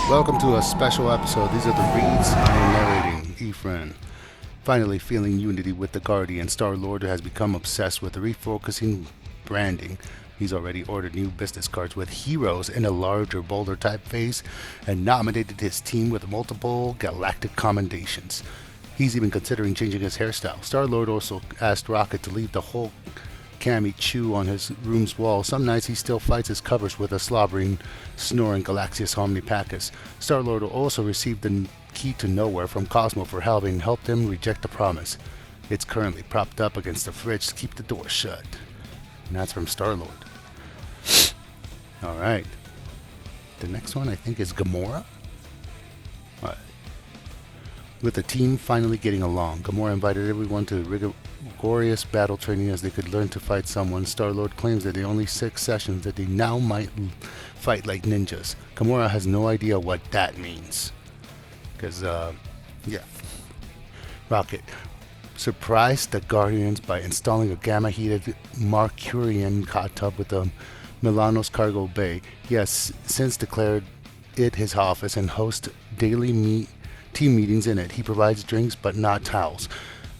Welcome to a special episode. These are the reads I am narrating. Ephraim. Finally feeling unity with the Guardian, Star-Lord has become obsessed with refocusing branding. He's already ordered new business cards with heroes in a larger, bolder typeface and nominated his team with multiple galactic commendations. He's even considering changing his hairstyle. Star-Lord also asked Rocket to leave the whole Cammy chew on his room's wall. Some nights he still fights his covers with a slobbering, snoring Galaxius Omnipacus. Star-Lord also received the key to nowhere from Cosmo for having helped him reject the promise. It's currently propped up against the fridge to keep the door shut. And that's from Star-Lord. Alright. The next one I think is Gamora. Alright. With the team finally getting along, Gamora invited everyone to rigorous battle training as they could learn to fight someone. Star-Lord claims that in only 6 sessions that they now might fight like ninjas. Gamora has no idea what that means. Because, yeah. Rocket surprised the Guardians by installing a gamma-heated Mercurian hot tub with a Milano's cargo bay. He has since declared it his office and hosts daily team meetings in it. He provides drinks but not towels.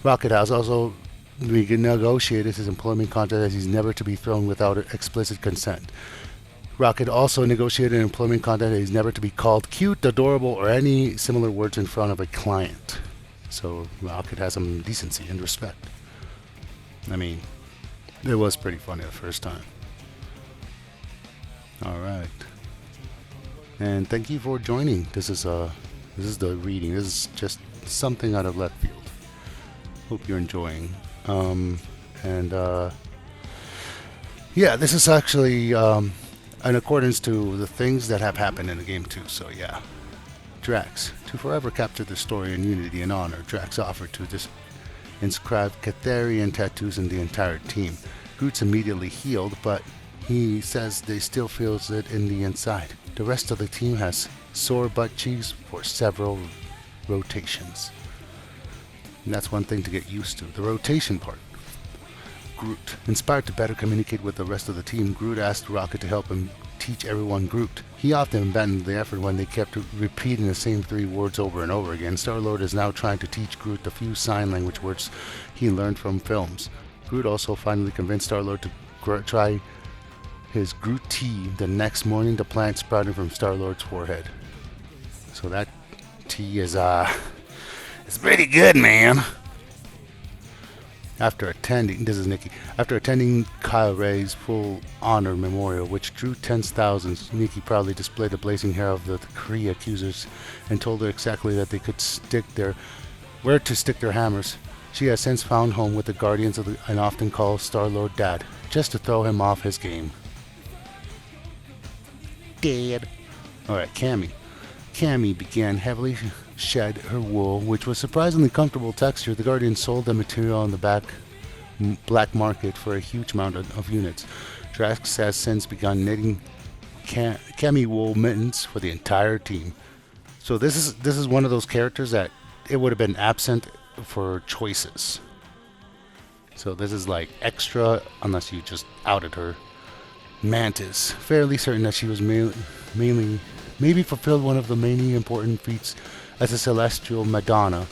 Rocket has also renegotiated his employment contract as he's never to be thrown without explicit consent. Rocket also negotiated an employment contract that he's never to be called cute, adorable, or any similar words in front of a client. So Rocket has some decency and respect. I mean, it was pretty funny the first time. Alright. And thank you for joining. This is the reading. This is just something out of left field. Hope you're enjoying. Yeah, this is actually in accordance to the things that have happened in the game too. So yeah, Drax, to forever capture the story in unity and honor, Drax offered to inscribe Catharian tattoos in the entire team. Groot's immediately healed, but he says they still feels it in the inside. The rest of the team has sore butt cheeks for several rotations. And that's one thing to get used to, the rotation part. Groot. Inspired to better communicate with the rest of the team, Groot asked Rocket to help him teach everyone Groot. He often abandoned the effort when they kept repeating the same 3 words over and over again. Star-Lord is now trying to teach Groot the few sign language words he learned from films. Groot also finally convinced Star-Lord to try his Groot tea the next morning, the plant sprouting from Star-Lord's forehead. So that tea is, it's pretty good, man. After attending Kyle Ray's full honor memorial, which drew tens of thousands, Nikki proudly displayed the blazing hair of the Kree accusers and told her exactly that they could where to stick their hammers. She has since found home with the Guardians and often calls Star-Lord Dad, just to throw him off his game. Dad. Alright, Cammy. Cammy began heavily shed her wool, which was surprisingly comfortable texture. The Guardians sold the material on the black market for a huge amount of units. Drax has since begun knitting Cammy wool mittens for the entire team. So this is one of those characters that it would have been absent for choices. So this is like extra, unless you just outed her. Mantis, fairly certain that she was maybe fulfilled one of the many important feats as a celestial Madonna.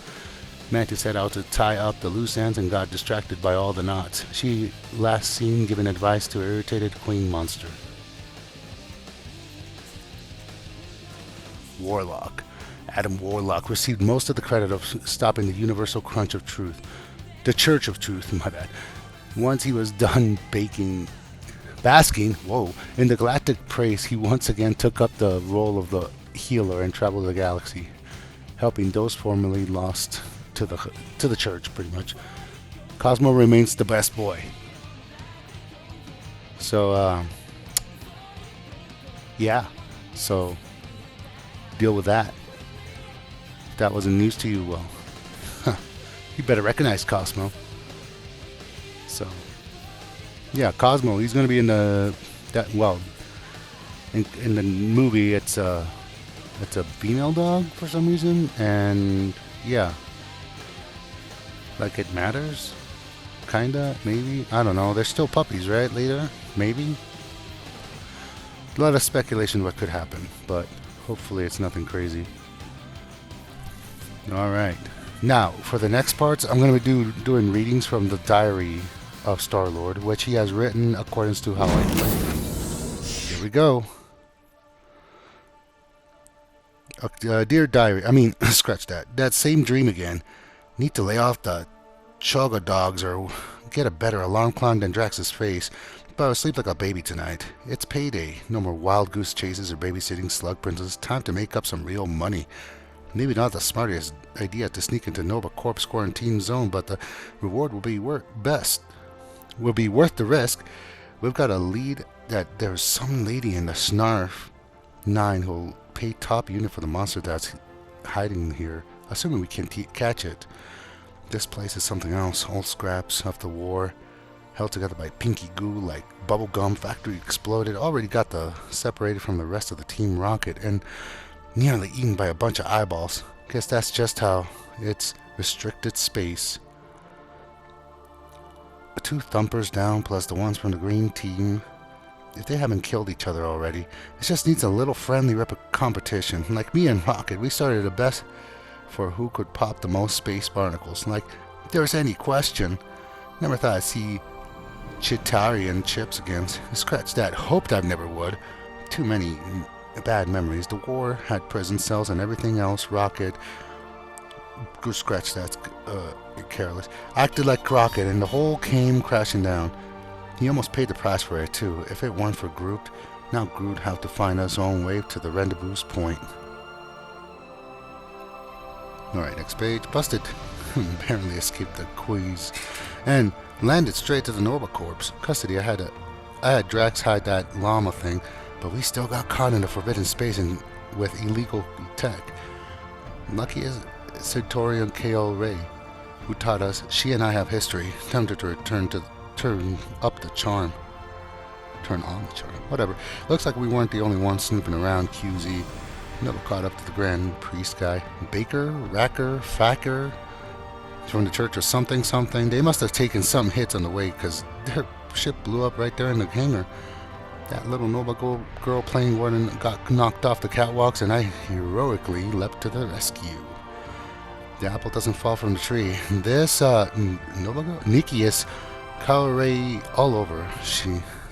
Mantis set out to tie up the loose ends and got distracted by all the knots. She last seen giving advice to irritated Queen Monster. Warlock. Adam Warlock received most of the credit of stopping the universal crunch of truth. The Church of Truth, my bad. Once he was done basking in the galactic praise, he once again took up the role of the healer and traveled the galaxy, helping those formerly lost to the church, pretty much. Cosmo remains the best boy. So, yeah. So, deal with that. If that wasn't news to you, well, you better recognize Cosmo. So, yeah, Cosmo, he's going to be in in the movie, it's a female dog for some reason, and yeah, like it matters, kinda, maybe, I don't know, they're still puppies, right, later, maybe, a lot of speculation what could happen, but Hopefully it's nothing crazy. Alright. Now, for the next parts, I'm going to be doing readings from the diary of Star-Lord, which he has written according to how I play. Here we go. Dear diary, scratch that. That same dream again. Need to lay off the chugga dogs or get a better alarm clock than Drax's face. But I'll sleep like a baby tonight. It's payday. No more wild goose chases or babysitting slug princess. Time to make up some real money. Maybe not the smartest idea to sneak into Nova Corp's quarantine zone, but the reward will be worth the risk. We've got a lead that there's some lady in the Snarf 9 who'll pay top unit for the monster that's hiding here, assuming we can catch it. This place is something else. Old scraps of the war, held together by pinky goo like bubblegum. Factory exploded. Already got separated from the rest of the Team Rocket and nearly eaten by a bunch of eyeballs. Guess that's just how it's restricted space. 2 thumpers down plus the ones from the green team. If they haven't killed each other already, it just needs a little friendly competition. Like me and Rocket, we started a bet for who could pop the most space barnacles. Like, if there's any question. Never thought I'd see Chitauri and Chips again. Scratch that. Hoped I never would. Too many bad memories. The war had prison cells and everything else. Rocket. Go scratch that. Careless. Acted like Rocket and the whole came crashing down. He almost paid the price for it too. If it weren't for Groot, now Groot have to find his own way to the rendezvous point. Alright, next page. Busted. Apparently escaped the Quills and landed straight to the Nova Corps. Custody. I had Drax hide that llama thing, but we still got caught in the forbidden space and with illegal tech. Lucky is Sartorian K.O. Ray, who taught us she and I have history. Tempted to return to turn up the charm. Turn on the charm. Whatever. Looks like we weren't the only ones snooping around. QZ. Never caught up to the Grand Priest guy. Baker, Racker, Facker. From the church or something. They must have taken some hits on the way because their ship blew up right there in the hangar. That little Nova girl playing warden got knocked off the catwalks and I heroically leapt to the rescue. The apple doesn't fall from the tree. This Nova girl? Nikius Ray all over.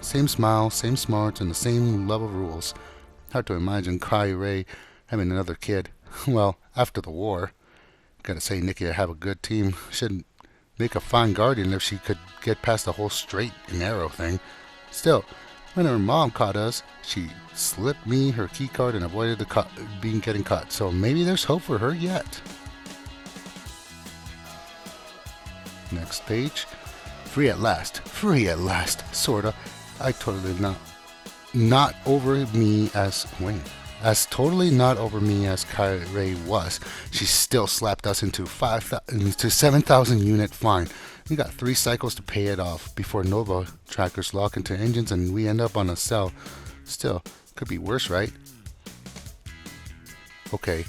Same smile, same smarts, and the same love of rules. Hard to imagine Ray having another kid. Well, after the war. Gotta say, Nikki have a good team. Should make a fine guardian if she could get past the whole straight and narrow thing. Still, when her mom caught us, she slipped me her key card and avoided getting caught. So maybe there's hope for her yet. Next page. Free at last, sorta. I totally not over me as Wayne. As totally not over me as Ray was. She still slapped us into 7,000 unit fine. We got 3 cycles to pay it off before Nova trackers lock into engines and we end up on a cell. Still, could be worse, right? Okay,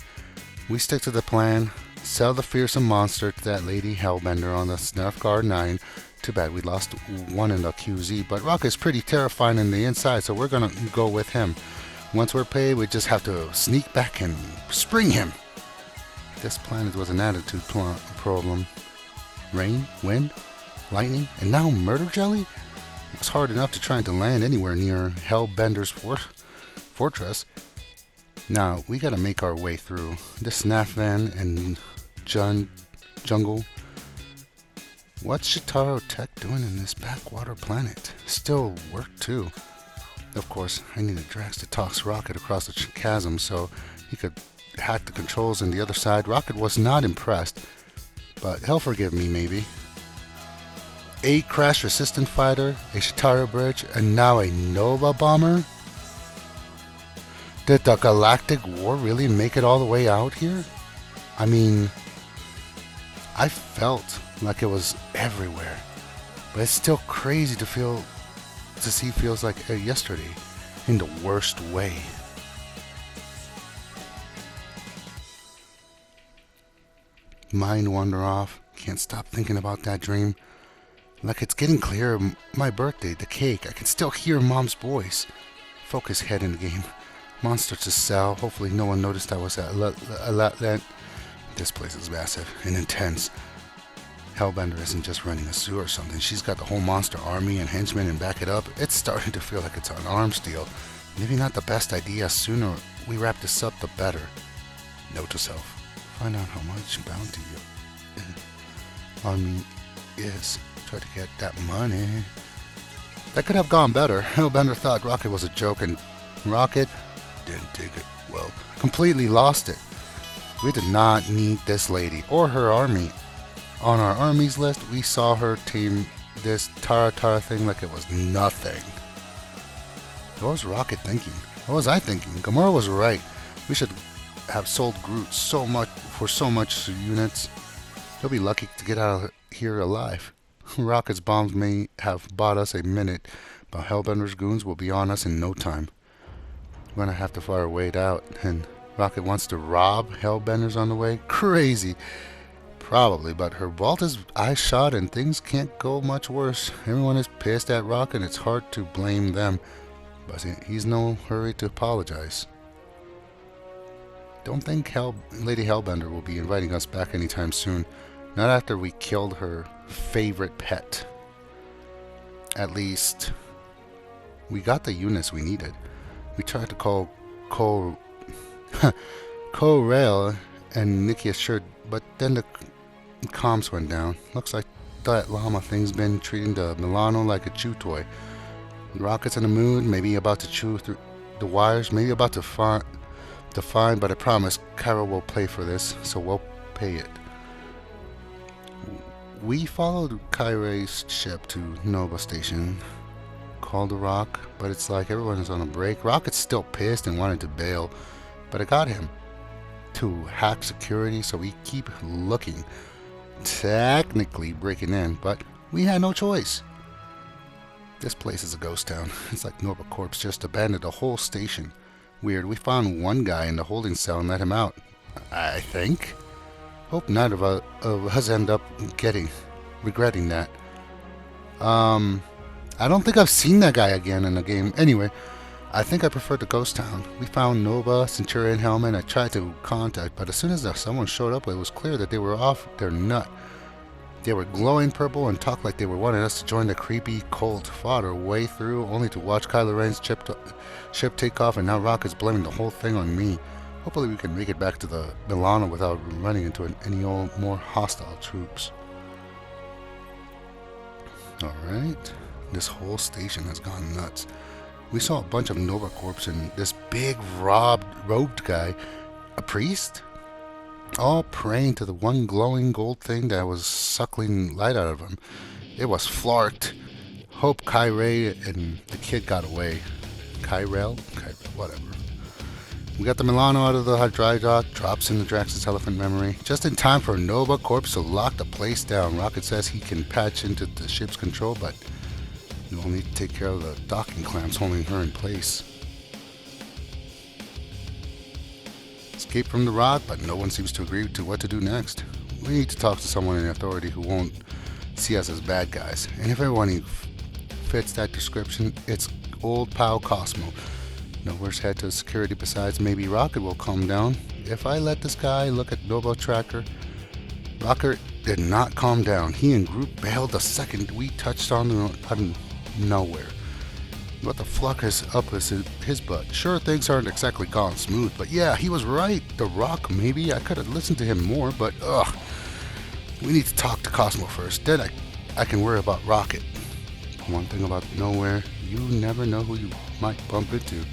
we stick to the plan. Sell the fearsome monster to that lady Hellbender on the Snarfguard 9. Too bad we lost one in the QZ, but Rocket's pretty terrifying in the inside, so we're gonna go with him. Once we're paid, we just have to sneak back and spring him. This planet was an attitude problem. Rain, wind, lightning, and now murder jelly? It's hard enough to try to land anywhere near Hellbender's fortress. Now, we gotta make our way through. This Snaf van and jungle. What's Shitaro Tech doing in this backwater planet? Still work too. Of course, I needed Drax to toss Rocket across the chasm so he could hack the controls on the other side. Rocket was not impressed, but he'll forgive me maybe. A crash-resistant fighter, a Shitaro bridge, and now a Nova bomber? Did the Galactic War really make it all the way out here? I mean, I felt like it was everywhere, but it's still crazy to see feels like yesterday in the worst way. Mind wander off, can't stop thinking about that dream. Like it's getting clearer. My birthday, the cake, I can still hear Mom's voice. Focus head in the game. monster to sell. Hopefully no one noticed I was at that. This place is massive and intense. Hellbender isn't just running a zoo or something. She's got the whole monster army and henchmen and back it up. It's starting to feel like it's an arms deal. Maybe not the best idea. Sooner we wrap this up, the better. Note to self. Find out how much bounty army is. Try to get that money. That could have gone better. Hellbender thought Rocket was a joke, and Rocket didn't take it well. Completely lost it. We did not need this lady or her army. On our armies list, we saw her tame this Tara thing like it was nothing. What was Rocket thinking? What was I thinking? Gamora was right. We should have sold Groot so much units. He'll be lucky to get out of here alive. Rocket's bombs may have bought us a minute, but Hellbender's goons will be on us in no time. We're gonna have to fire Wade out, and Rocket wants to rob Hellbenders on the way? Crazy! Probably, but her vault is eye shot and things can't go much worse. Everyone is pissed at Rocket and it's hard to blame them, but he's no hurry to apologize. Don't think Lady Hellbender will be inviting us back anytime soon. Not after we killed her favorite pet. At least, we got the units we needed. We tried to call Rail and Nikki assured, but then the comms went down. Looks like that llama thing's been treating the Milano like a chew toy. Rocket's in the mood, maybe about to chew through the wires, maybe about to find, but I promise Kara will pay for this, so we'll pay it. We followed Kyrie's ship to Nova Station, called the Rock, but it's like everyone is on a break. Rocket's still pissed and wanted to bail, but I got him to hack security, so we keep looking. Technically breaking in, but we had no choice. This place is a ghost town. It's like Nova Corps just abandoned the whole station. Weird, we found one guy in the holding cell and let him out. I think. Hope none of us end up regretting that. I don't think I've seen that guy again in the game. Anyway, I think I prefer the ghost town. We found Nova, Centurion Helmet. I tried to contact, but as soon as someone showed up, it was clear that they were off their nut. They were glowing purple and talked like they were wanting us to join the creepy cult. Fought our way through, only to watch Kylo Ren's ship take off, and now Rocket's blaming the whole thing on me. Hopefully we can make it back to the Milano without running into any more hostile troops. Alright, this whole station has gone nuts. We saw a bunch of Nova Corps and this big robed guy, a priest, all praying to the one glowing gold thing that was suckling light out of him. It was Flarked. Hope Kyrie and the kid got away. Kyrell, whatever. We got the Milano out of the dry dock, drops into Drax's elephant memory. Just in time for Nova Corps to lock the place down. Rocket says he can patch into the ship's control, but we'll need to take care of the docking clamps holding her in place. Escape from the rock, but no one seems to agree to what to do next. We need to talk to someone in authority who won't see us as bad guys. And if everyone fits that description, it's old pal Cosmo. Nowhere's head to security besides maybe Rocket will calm down. If I let this guy look at Nova Tracker, Rocket did not calm down. He and Groot bailed the second we touched on out of nowhere. What the fuck is up with his butt? Sure, things aren't exactly gone smooth, but yeah, he was right. The Rock, maybe. I could have listened to him more, but ugh. We need to talk to Cosmo first. Then I can worry about Rocket. One thing about nowhere, you never know who you might bump into.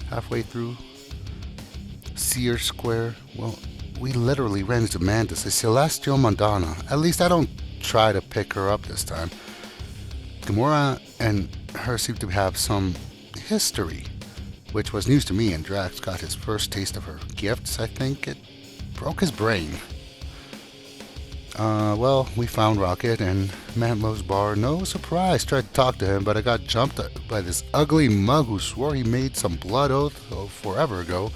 Halfway through Sears Square, well, we literally ran into Mantis, a celestial Madonna. At least I don't try to pick her up this time. Gamora and her seem to have some history, which was news to me, and Drax got his first taste of her gifts. I think it broke his brain. Well, we found Rocket and Mantlow's bar. No surprise, tried to talk to him, but I got jumped by this ugly mug who swore he made some blood oath forever ago.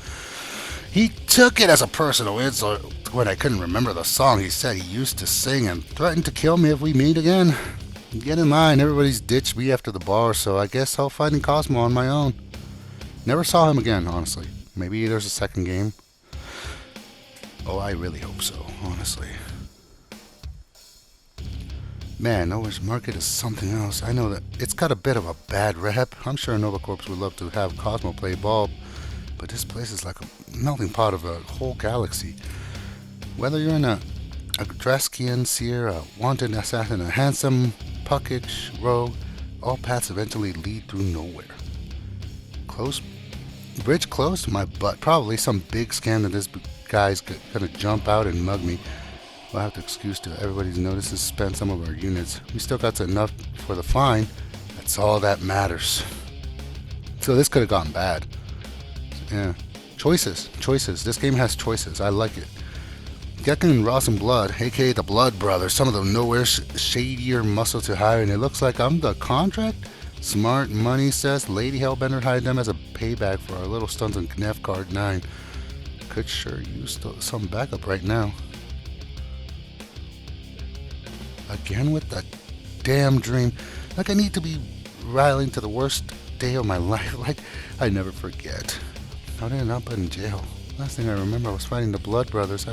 He took it as a personal insult when I couldn't remember the song he said he used to sing and threatened to kill me if we meet again. Get in line, everybody's ditched me after the bar, so I guess I'll find Cosmo on my own. Never saw him again, honestly. Maybe there's a second game. Oh, I really hope so, honestly. Man, Nova's Market is something else. I know that it's got a bit of a bad rep. I'm sure Nova Corps would love to have Cosmo play ball, but this place is like a melting pot of a whole galaxy. Whether you're in a Draskian seer, a wanted assassin, a handsome puckage rogue, all paths eventually lead through nowhere. Close? Bridge closed? My butt. Probably some big scam that this guy's gonna jump out and mug me. We'll have to excuse to everybody's notices spend some of our units. We still got enough for the fine. That's all that matters. So this could have gone bad. Yeah. Choices. This game has choices. I like it. Gekken, Ross, and Blood, aka the Blood Brothers, some of them nowhere shadier muscle to hire, and it looks like I'm the contract? Smart money says Lady Hellbender hired them as a payback for our little stunts on Knef Card 9. Could sure use some backup right now. Again with that damn dream. Like I need to be riling to the worst day of my life. Like I never forget. How did I end up in jail? Last thing I remember I was fighting the Blood Brothers.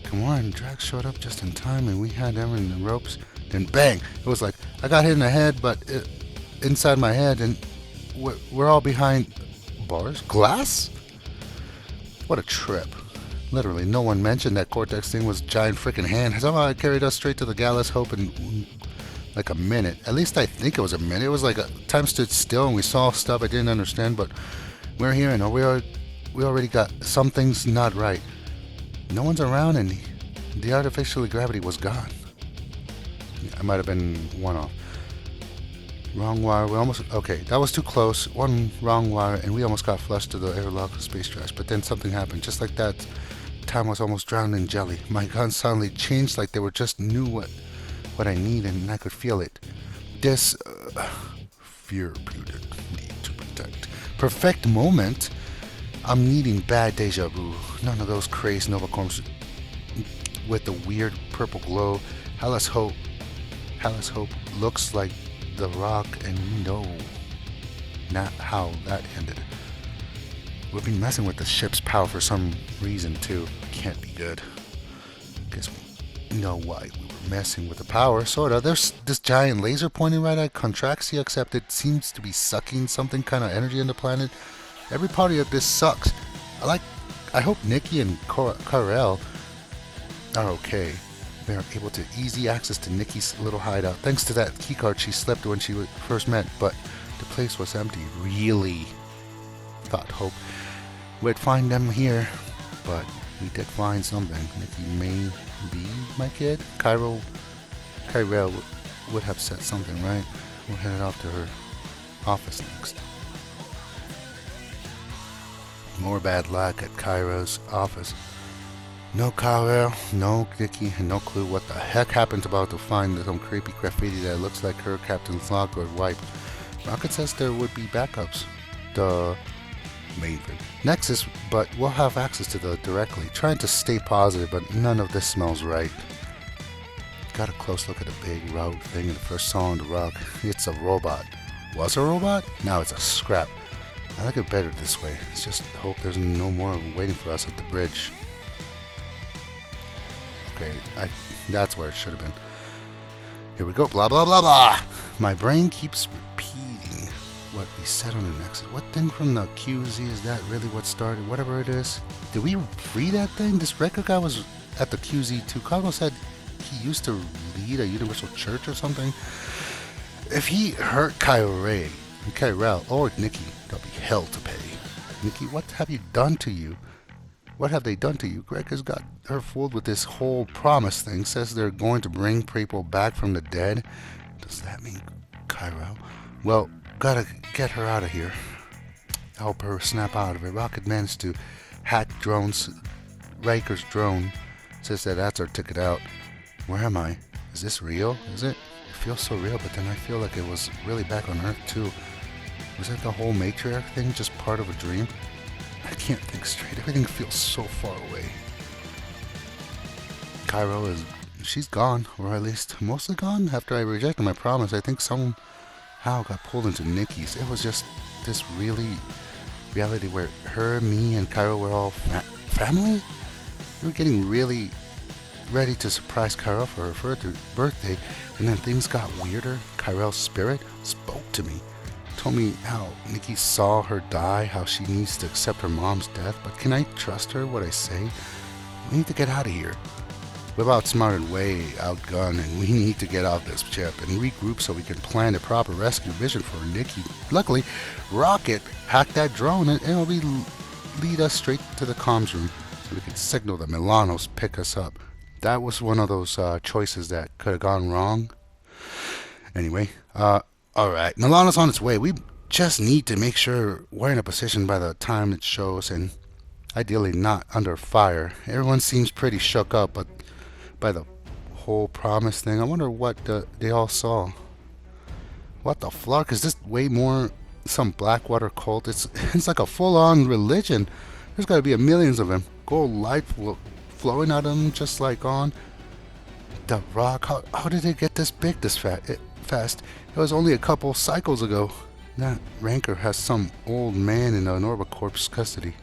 Come on, Drax showed up just in time and we had them in the ropes. Then bang! It was like I got hit in the head, but inside my head, and we're all behind bars? Glass? What a trip. Literally, no one mentioned that Cortex thing was a giant freaking hand. Somehow it carried us straight to the Gallus Hope in like a minute. At least I think it was a minute. It was like time stood still and we saw stuff I didn't understand, but we're here and we already got some things not right. No one's around and the artificial gravity was gone. Yeah, it might have been one off. Wrong wire. Okay, that was too close. One wrong wire and we almost got flushed to the airlock space trash. But then something happened. Just like that, time was almost drowned in jelly. My guns suddenly changed like they were just knew what I needed and I could feel it. This therapeutic need to protect. Perfect moment. I'm needing bad deja vu. None of those crazed Nova Corps with the weird purple glow. Hellas Hope looks like the rock, and we know not how that ended. We've been messing with the ship's power for some reason too. Can't be good. Guess we know why we were messing with the power, sorta. There's this giant laser pointing right at Contraxia, except it seems to be sucking something kind of energy in the planet. Every part of this sucks. I hope Nikki and Karel are okay. They're able to easy access to Nikki's little hideout thanks to that keycard she slipped when she first met, but the place was empty. Really? Thought Hope we'd find them here, but we did find something. Nikki may be my kid. Kyrell would have said something, right? We're headed off to her office next. More bad luck at Kyrell's office. No Kyrell, no Nikki, and no clue what the heck happened about to find some creepy graffiti that looks like her Captain's log got wiped. Rocket says there would be backups. The main thing. Nexus, but we'll have access to the directly. Trying to stay positive, but none of this smells right. Got a close look at the big route thing in the first saw on the rock. It's a robot. Was a robot? Now it's a scrap. I like it better this way. It's just hope there's no more waiting for us at the bridge. Okay, that's where it should have been. Here we go, blah blah blah blah! My brain keeps repeating what we said on the Nexus. What thing from the QZ is that really what started? Whatever it is. Did we free that thing? This record guy was at the QZ too. Cosmo said he used to lead a universal church or something. If he hurt Kyrell or Nikki, there'll be hell to pay. Nikki, what have you done to you? What have they done to you? Greg has got her fooled with this whole promise thing. Says they're going to bring people back from the dead. Does that mean Kyrell? Well, gotta get her out of here. Help her snap out of it. Rocket managed to hack drones. Riker's drone says that's our ticket out. Where am I? Is this real? Is it? It feels so real, but then I feel like it was really back on Earth too. Was that the whole matriarch thing just part of a dream? I can't think straight. Everything feels so far away. She's gone, or at least mostly gone. After I rejected my promise, I think somehow got pulled into Nikki's. It was just this really reality where her, me, and Cairo were all family? We were getting really ready to surprise Cairo for her birthday, and then things got weirder. Kyrell's spirit spoke to me, told me how Nikki saw her die, how she needs to accept her mom's death, but can I trust her what I say? We need to get out of here. We've outsmarted, way outgunned, and we need to get off this ship and regroup so we can plan a proper rescue mission for Nikki. Luckily, Rocket hacked that drone and it'll lead us straight to the comms room so we can signal the Milanos pick us up. That was one of those choices that could have gone wrong. Anyway, alright, Milano's on its way. We just need to make sure we're in a position by the time it shows, and ideally not under fire. Everyone seems pretty shook up, but by the whole promise thing, I wonder what they all saw. What the flark? Is this way more some Blackwater cult? It's like a full-on religion. There's got to be millions of them. Gold light flowing out of them just like on the rock. How did they get this big this fast? It was only a couple cycles ago. That Rancor has some old man in the Norba Corp's custody.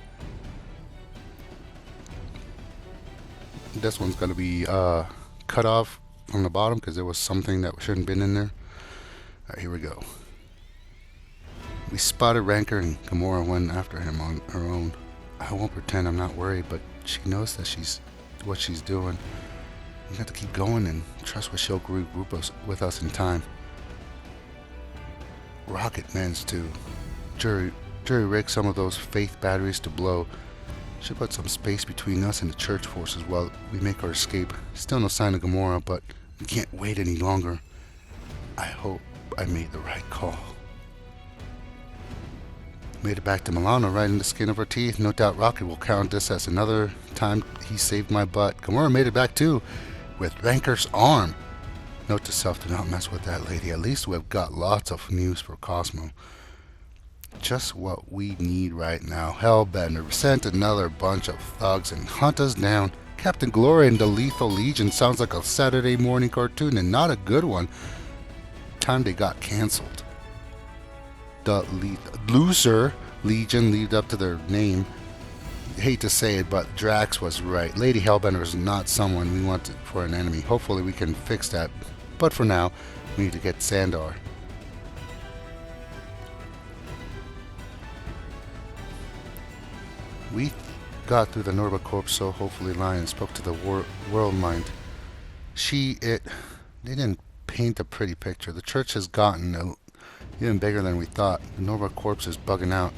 This one's going to be cut off from the bottom because there was something that shouldn't have been in there. Alright, here we go. We spotted Rancor and Gamora went after him on her own. I won't pretend I'm not worried, but she knows that what she's doing. We have to keep going and trust what she'll regroup us with us in time. Rocket managed to jury rig some of those faith batteries to blow. Should put some space between us and the church forces while we make our escape. Still no sign of Gamora, but we can't wait any longer. I hope I made the right call. Made it back to Milano right in the skin of her teeth. No doubt Rocket will count this as another time he saved my butt. Gamora made it back too, with Rancor's arm. Note to self, do not mess with that lady. At least we've got lots of news for Cosmo. Just what we need right now. Hellbender sent another bunch of thugs and hunt us down. Captain Glory and the Lethal Legion sounds like a Saturday morning cartoon and not a good one. Time they got cancelled. The Loser Legion lived up to their name. Hate to say it, but Drax was right. Lady Hellbender is not someone we want for an enemy. Hopefully we can fix that. But for now, we need to get Sandar. We got through the Norba Corp, so hopefully Lion spoke to the world mind. They didn't paint a pretty picture. The church has gotten even bigger than we thought. The Norba Corp is bugging out.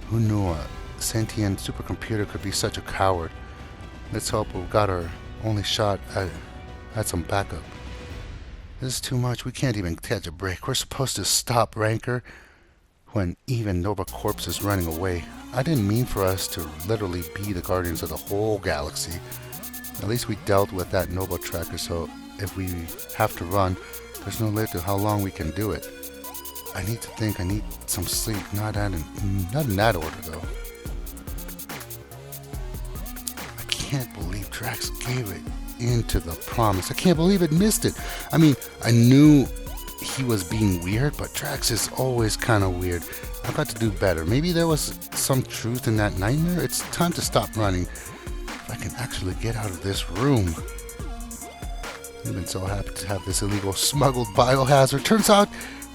Who knew a sentient supercomputer could be such a coward? Let's hope we've got our only shot at some backup. This is too much. We can't even catch a break. We're supposed to stop Rancor when even Nova Corps is running away. I didn't mean for us to literally be the guardians of the whole galaxy. At least we dealt with that Nova tracker, so if we have to run, there's no limit to how long we can do it. I need to think. I need some sleep. Not in that order, though. I can't believe Drax gave it into the promise. I can't believe it missed it. I mean, I knew he was being weird, but Drax is always kind of weird. I've got to do better. Maybe there was some truth in that nightmare. It's time to stop running. If I can actually get out of this room. I've been so happy to have this illegal smuggled biohazard. Turns out,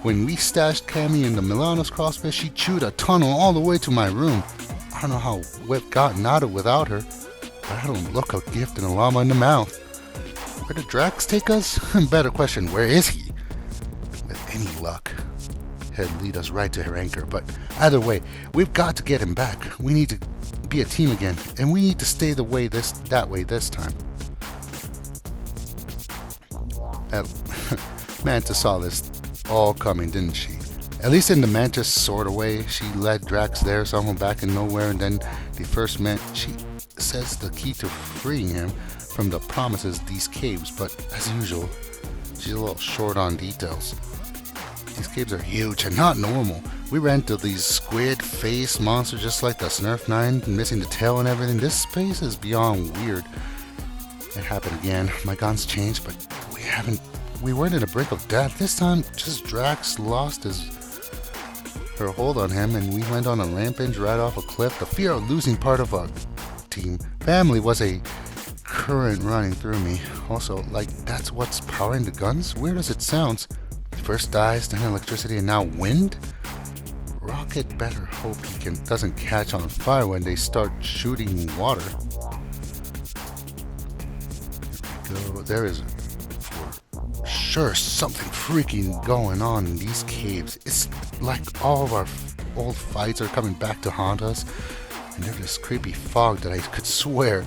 when we stashed Cammy in the Milano's crossfit, she chewed a tunnel all the way to my room. I don't know how we've gotten out of it without her, but I don't look a gift and a llama in the mouth. Where did Drax take us? Better question, where is he? With any luck, he'd lead us right to her anchor, but either way, we've got to get him back. We need to be a team again, and we need to stay that way this time. Mantis saw this all coming, didn't she? At least in the Mantis sort of way. She led Drax there, someone back in nowhere, and then they first met. She says the key to freeing him from the promises these caves, but as usual, she's a little short on details. These caves are huge and not normal. We ran into these squid face monsters just like the Snurf 9, missing the tail and everything. This space is beyond weird. It happened again. My guns changed, but we weren't in the brink of death. This time, just Drax lost her hold on him, and we went on a rampage right off a cliff. The fear of losing part of our team family was a current running through me. Also, like, that's what's powering the guns? Weird as it sounds. First ice, then electricity, and now wind? Rocket better hope he doesn't catch on fire when they start shooting water. There is for sure something freaking going on in these caves. It's like all of our old fights are coming back to haunt us, and there's this creepy fog that I could swear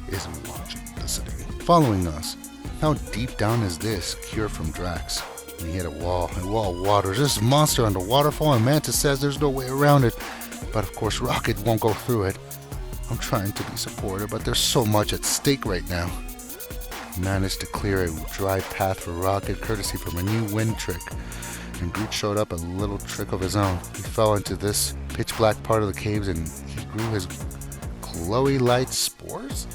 is watching, listening, following us. How deep down is this cure from Drax? We hit a wall of water. There's this monster on the waterfall, and Mantis says there's no way around it. But of course, Rocket won't go through it. I'm trying to be supportive, but there's so much at stake right now. Managed to clear a dry path for Rocket, courtesy from a new wind trick. And Groot showed up a little trick of his own. He fell into this pitch black part of the caves, and he grew his glowy light spores.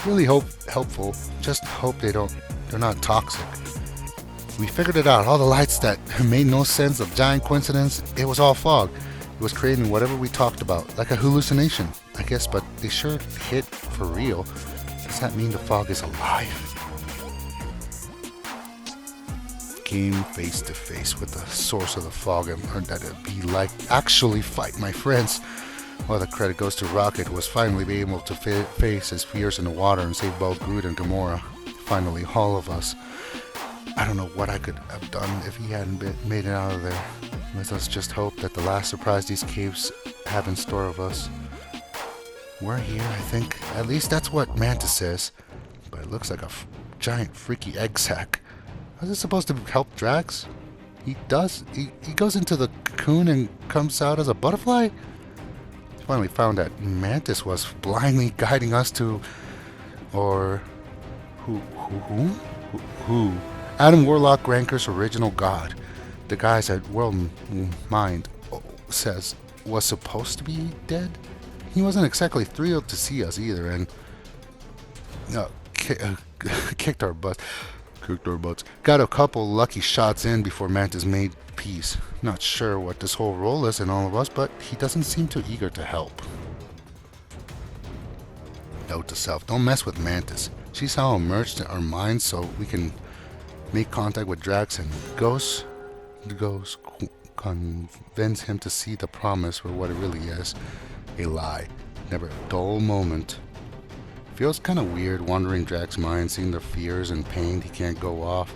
Really helpful. Just hope they're not toxic. We figured it out. All the lights that made no sense of giant coincidence, it was all fog. It was creating whatever we talked about, like a hallucination, I guess, but they sure hit for real. Does that mean the fog is alive? Came face to face with the source of the fog and learned that it'd be like actually fight my friends. All the credit goes to Rocket, who was finally be able to face his fears in the water and save both Groot and Gamora. Finally, all of us. I don't know what I could have done if he hadn't made it out of there. Let us just hope that the last surprise these caves have in store of us. We're here, I think. At least that's what Mantis says. But it looks like a giant freaky egg sack. How's it supposed to help Drax? He does. He goes into the cocoon and comes out as a butterfly? Finally found that Mantis was blindly guiding us to... Or... Who? Adam Warlock, Ranker's original god. The guys at World Mind says was supposed to be dead. He wasn't exactly thrilled to see us either, and kicked our butts. Got a couple lucky shots in before Mantis made peace. Not sure what this whole role is in all of us, but he doesn't seem too eager to help. Note to self, don't mess with Mantis. She's how merged our minds so we can make contact with Drax, and Ghost convince him to see the promise for what it really is. A lie. Never a dull moment. Feels kind of weird wandering Drax's mind, seeing the fears and pain he can't go off.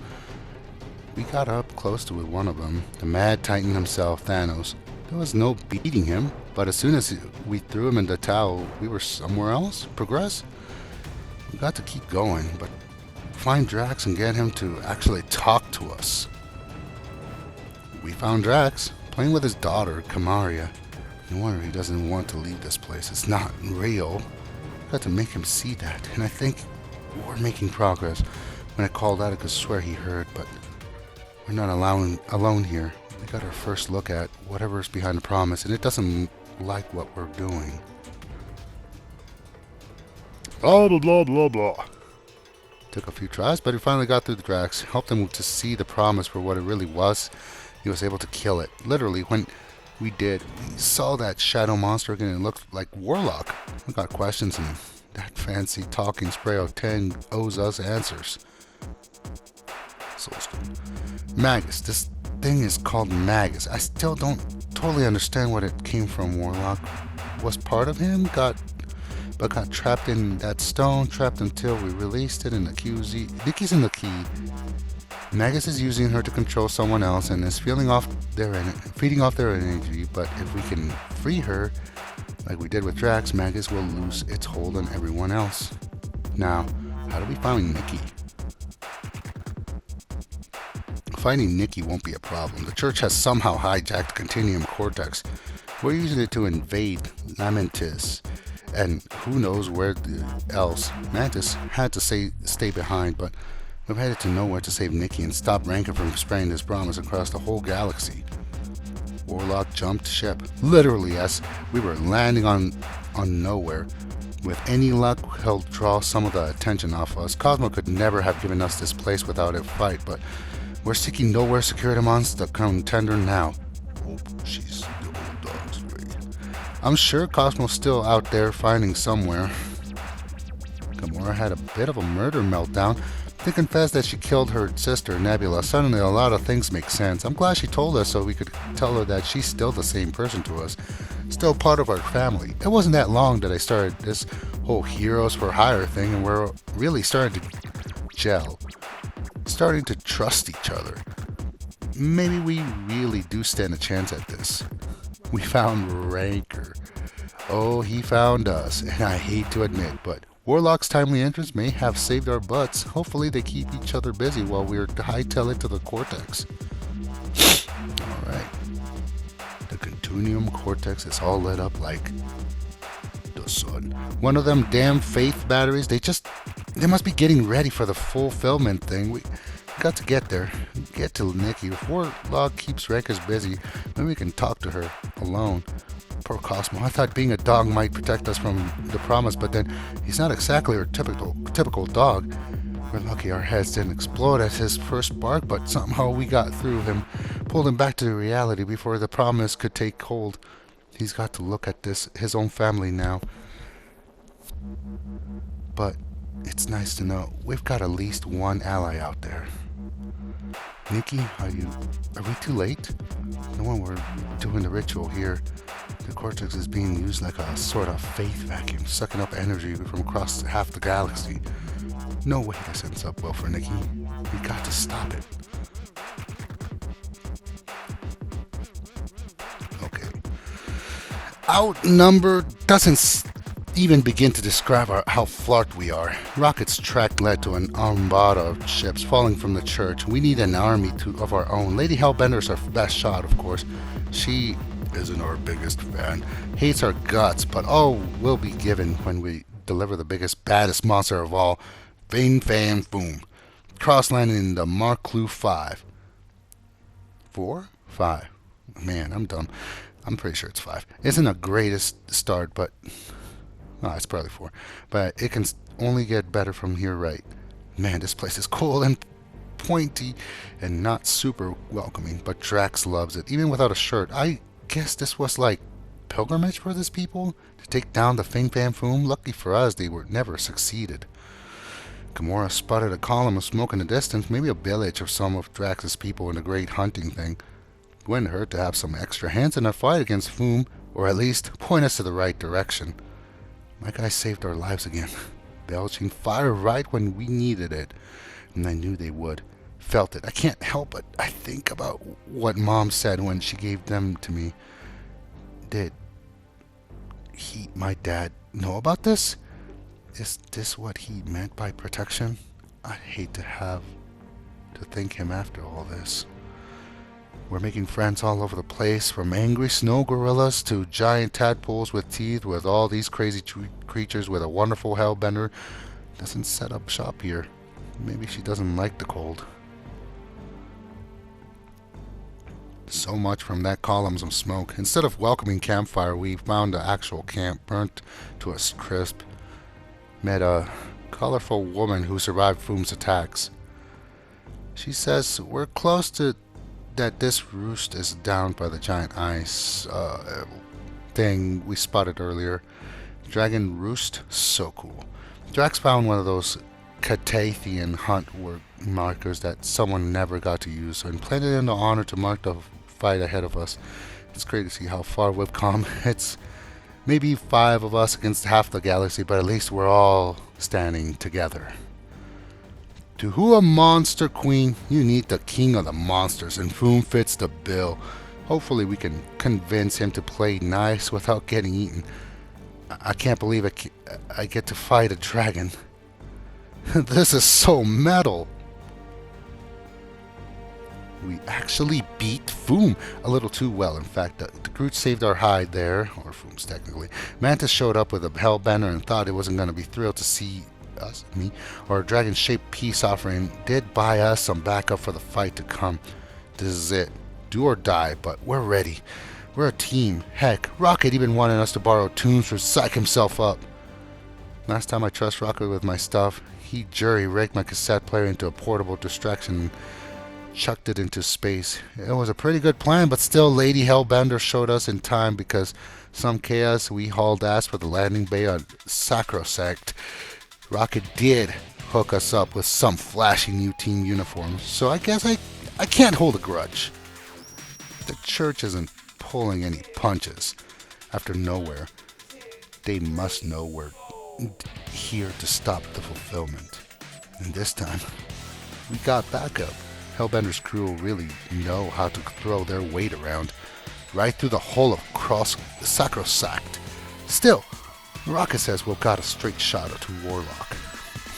We got up close to one of them, the Mad Titan himself, Thanos. There was no beating him, but as soon as we threw him in the towel, we were somewhere else. Progress? We got to keep going, but find Drax and get him to actually talk to us. We found Drax, playing with his daughter, Kamaria. No wonder he doesn't want to leave this place. It's not real. Got to make him see that, and I think we're making progress. When I called out, I could swear he heard, but we're not alone here. We got our first look at whatever's behind the promise, and it doesn't like what we're doing. Blah, blah, blah, blah, blah. Took a few tries, but he finally got through the Drax. Helped him to see the promise for what it really was. He was able to kill it. Literally, when we did, we saw that shadow monster again, and it looked like Warlock. We got questions, and that fancy talking spray of 10 owes us answers. Magus. This thing is called Magus. I still don't totally understand what it came from. Warlock was part of him, got trapped in that stone, trapped until we released it in the QZ. Nikki's in the key. Magus is using her to control someone else and is feeding off their energy, but if we can free her, like we did with Drax, Magus will lose its hold on everyone else. Now, how do we find Nikki? Finding Nikki won't be a problem. The church has somehow hijacked the Continuum Cortex. We're using it to invade Lamentis, and who knows where else. Mantis had to stay behind, but we've headed to nowhere to save Nikki and stop Rankin from spreading this promise across the whole galaxy. Warlock jumped ship, literally, as we were landing on nowhere. With any luck, he'll draw some of the attention off us. Cosmo could never have given us this place without a fight, but we're seeking nowhere security amongst the contender now. Oh, jeez. I'm sure Cosmo's still out there finding somewhere. Gamora had a bit of a murder meltdown. To confess that she killed her sister, Nebula. Suddenly, a lot of things make sense. I'm glad she told us so we could tell her that she's still the same person to us. Still part of our family. It wasn't that long that I started this whole heroes for hire thing, and we're really starting to gel. Starting to trust each other. Maybe we really do stand a chance at this. We found Rancor. Oh, he found us, and I hate to admit, but Warlock's timely entrance may have saved our butts. Hopefully they keep each other busy while we're hightail it to the Cortex. Alright. The Continuum Cortex is all lit up like the sun. One of them damn Faith batteries, they must be getting ready for the fulfillment thing. We got to get there. Get to Nikki. If Warlock keeps Rancors busy, maybe we can talk to her alone. Poor Cosmo. I thought being a dog might protect us from the promise, but then he's not exactly our typical dog. We're lucky our heads didn't explode at his first bark, but somehow we got through him, pulled him back to reality before the promise could take hold. He's got to look at his own family now. But it's nice to know we've got at least one ally out there. Nikki, are we too late? No one we're doing the ritual here. The Cortex is being used like a sort of faith vacuum, sucking up energy from across half the galaxy. No way this ends up well for Nikki. We got to stop it. Okay. Outnumbered doesn't even begin to describe how flawed we are. Rocket's track led to an armada of ships falling from the church. We need an army of our own. Lady Hellbender's our best shot, of course. She isn't our biggest fan. Hates our guts, but all will be given when we deliver the biggest, baddest monster of all. Fin Fan Foom. Cross landing in the Marklu 5. 4? 5. Man, I'm dumb. I'm pretty sure it's 5. Isn't the greatest start, but it's probably 4. But it can only get better from here, right? Man, this place is cool and pointy and not super welcoming, but Drax loves it, even without a shirt. I guess this was like pilgrimage for these people to take down the Fin Fan Foom. Lucky for us, they were never succeeded. Gamora spotted a column of smoke in the distance, maybe a village of some of Drax's people in a great hunting thing. Wouldn't hurt to have some extra hands in a fight against Foom, or at least point us to the right direction. My guys saved our lives again, belching fire right when we needed it, and I knew they would. Felt it. I can't help but I think about what Mom said when she gave them to me. Did my dad, know about this? Is this what he meant by protection? I'd hate to have to thank him after all this. We're making friends all over the place, from angry snow gorillas to giant tadpoles with teeth, with all these crazy creatures with a wonderful hellbender. Doesn't set up shop here. Maybe she doesn't like the cold. So much from that columns of smoke. Instead of welcoming campfire, we found the actual camp burnt to a crisp. Met a colorful woman who survived Foom's attacks. She says we're close to that this roost is down by the giant ice thing we spotted earlier. Dragon roost, so cool. Drax found one of those Catathian hunt markers that someone never got to use and planted in the honor to mark the fight ahead of us. It's great to see how far we've come. It's maybe 5 of us against half the galaxy, but at least we're all standing together. To who a monster queen, you need the king of the monsters, and Foom fits the bill. Hopefully we can convince him to play nice without getting eaten. I can't believe I get to fight a dragon. This is so metal. We actually beat Foom a little too well. In fact, the Groot saved our hide there, or Foom's technically. Mantis showed up with a hellbender and thought it wasn't going to be thrilled to see me, or a dragon-shaped peace offering did buy us some backup for the fight to come. This is it. Do or die, but we're ready. We're a team. Heck, Rocket even wanted us to borrow tunes to psych himself up. Last time I trust Rocket with my stuff, he jury-rigged my cassette player into a portable distraction. chucked it into space. It was a pretty good plan, but still, Lady Hellbender showed us in time because some chaos. We hauled ass for the landing bay on Sacrosanct. Rocket did hook us up with some flashy new team uniforms, so I guess I can't hold a grudge. The church isn't pulling any punches. After nowhere, they must know we're here to stop the fulfillment. And this time, we got backup. Hellbender's crew really know how to throw their weight around, right through the hull of Sacrosanct. Still, Rocket says we've got a straight shot to Warlock.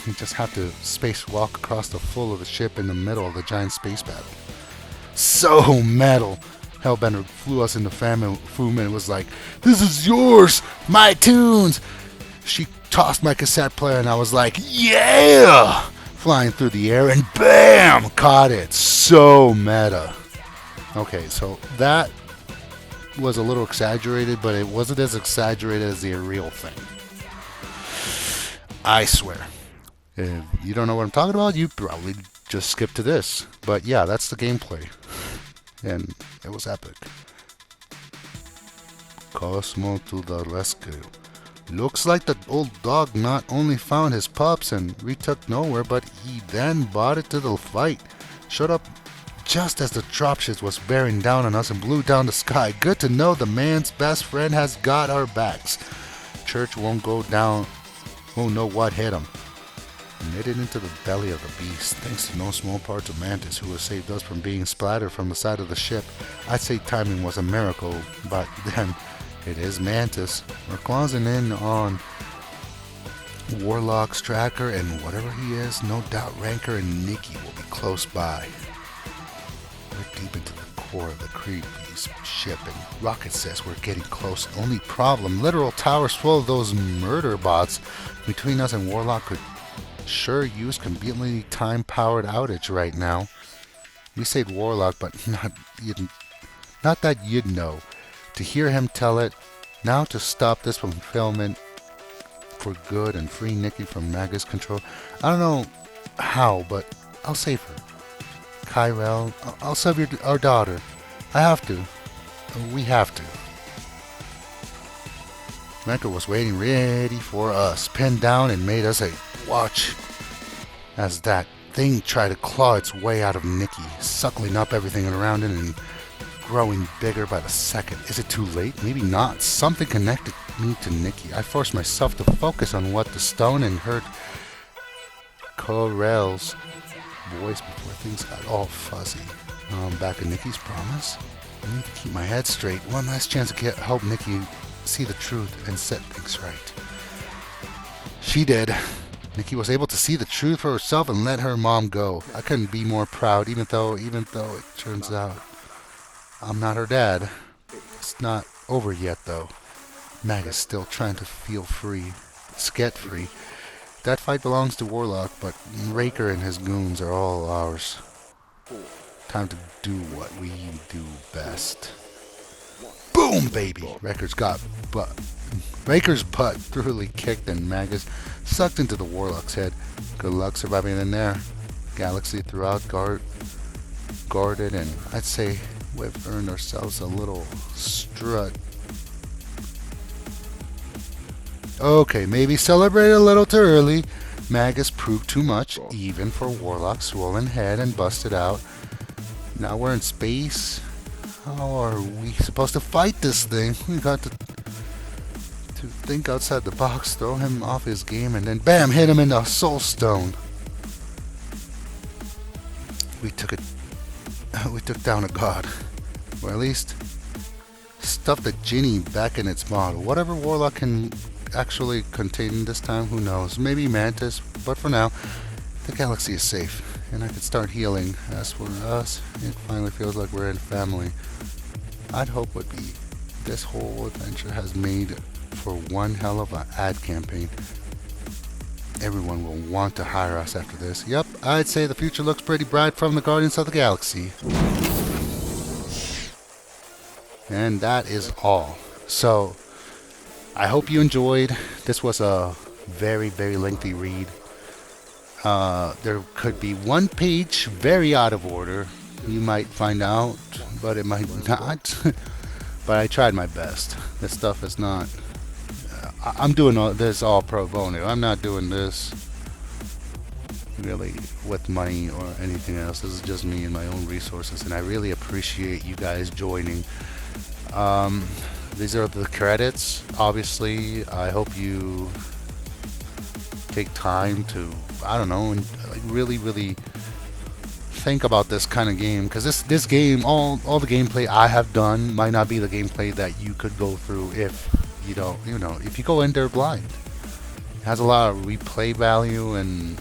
We just have to spacewalk across the full of the ship in the middle of the giant space battle. So metal! Hellbender flew us into Fume and was like, "This is yours! My tunes!" She tossed my cassette player and I was like, "Yeah!" Flying through the air and BAM! Caught it. So meta. Okay, so that was a little exaggerated, but it wasn't as exaggerated as the real thing. I swear. If you don't know what I'm talking about, you probably just skip to this. But yeah, that's the gameplay. And it was epic. Cosmo to the rescue. Looks like the old dog not only found his pups and retook nowhere, but he then brought it to the fight. Showed up just as the dropship was bearing down on us and blew down the sky. Good to know the man's best friend has got our backs. Church won't know what hit him. Knitted into the belly of the beast, thanks to no small part to Mantis, who has saved us from being splattered from the side of the ship. I'd say timing was a miracle, but then it is Mantis. We're closing in on Warlock's tracker, and whatever he is, no doubt Ranker and Nikki will be close by. We're deep into the core of the creepy ship, and Rocket says we're getting close. Only problem, literal towers full of those murder bots. Between us and Warlock could sure use conveniently time-powered outage right now. We saved Warlock, but not that you'd know. To hear him tell it, now to stop this fulfillment for good and free Nikki from Magus control. I don't know how, but I'll save her. Kyrell, I'll save our daughter. I have to. We have to. Ranker was waiting ready for us, pinned down and made us a watch as that thing tried to claw its way out of Nikki, suckling up everything around it and growing bigger by the second. Is it too late? Maybe not. Something connected me to Nikki. I forced myself to focus on what the stone and heard Corell's voice before things got all fuzzy. Back in Nikki's promise. I need to keep my head straight. One last chance to help Nikki see the truth and set things right. She did. Nikki was able to see the truth for herself and let her mom go. I couldn't be more proud, even though it turns out I'm not her dad. It's not over yet, though. Mag is still trying to feel free. Get free. That fight belongs to Warlock, but Raker and his goons are all ours. Time to do what we do best. Boom, baby! Raker's butt thoroughly kicked and Magus sucked into the Warlock's head. Good luck surviving in there. Galaxy throughout guarded, and I'd say we've earned ourselves a little strut. Okay, maybe celebrate a little too early. Magus proved too much, even for Warlock's swollen head and busted out. Now we're in space. How are we supposed to fight this thing? We got to think outside the box, throw him off his game, and then BAM! Hit him in the soul stone. We took down a god. Or at least stuffed the genie back in its bottle. Whatever Warlock can actually contain this time, who knows? Maybe Mantis, but for now, the galaxy is safe. And I can start healing. As for us, it finally feels like we're in family. I'd hope would be this whole adventure has made for one hell of an ad campaign. Everyone will want to hire us after this. Yep, I'd say the future looks pretty bright from the Guardians of the Galaxy. And that is all. So, I hope you enjoyed. This was a very, very lengthy read. There could be one page very out of order, You might find out, but it might not. But I tried my best. This stuff is not. I'm doing this all pro bono. I'm not doing this really with money or anything else. This is just me and my own resources, and I really appreciate you guys joining. Um, these are the credits. Obviously, I hope you take time to, I don't know, and like really think about this kind of game, because this game, all the gameplay I have done might not be the gameplay that you could go through if you don't, if you go in there blind. It has a lot of replay value, and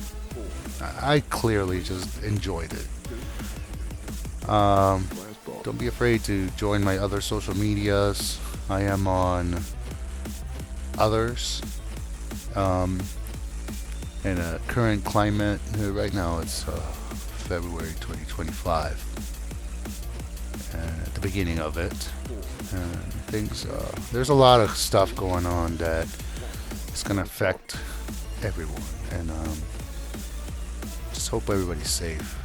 I clearly just enjoyed it. Don't be afraid to join my other social medias. I am on others. In a current climate, right now it's February 2025, and at the beginning of it, and things, there's a lot of stuff going on that is going to affect everyone, and just hope everybody's safe.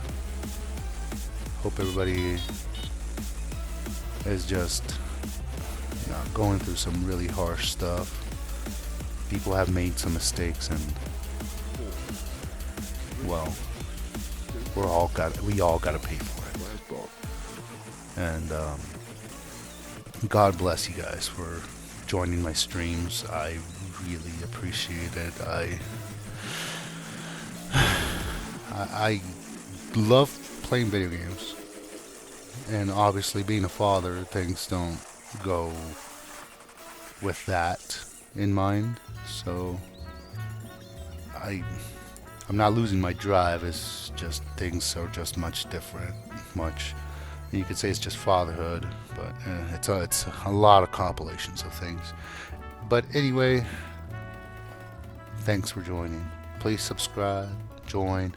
Hope everybody is just going through some really harsh stuff. People have made some mistakes, and well, we all got to pay for it. And God bless you guys for joining my streams. I really appreciate it. I love playing video games, and obviously being a father, things don't go with that in mind. So I'm not losing my drive. It's just things are just much different. You could say it's just fatherhood, but it's a lot of compilations of things. But anyway, thanks for joining. Please subscribe, join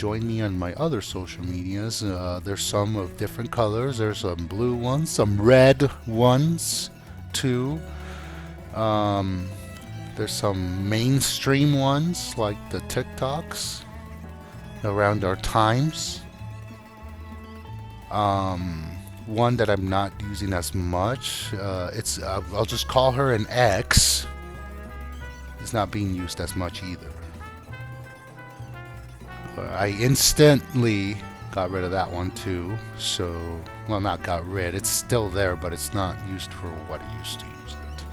me on my other social medias. There's some of different colors. There's some blue ones, some red ones too. There's some mainstream ones like the TikToks around our times. One that I'm not using as much. I'll just call her an X. It's not being used as much either. I instantly got rid of that one too. So, well, not got rid. It's still there, but it's not used for what it used to use it.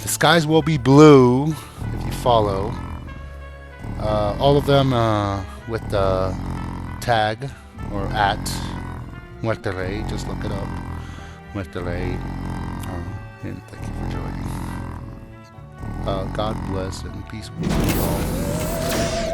The skies will be blue if you follow. All of them with the tag or at Muerterrey. Just look it up. Muerterrey. And thank you for joining. God bless and peace be with you all.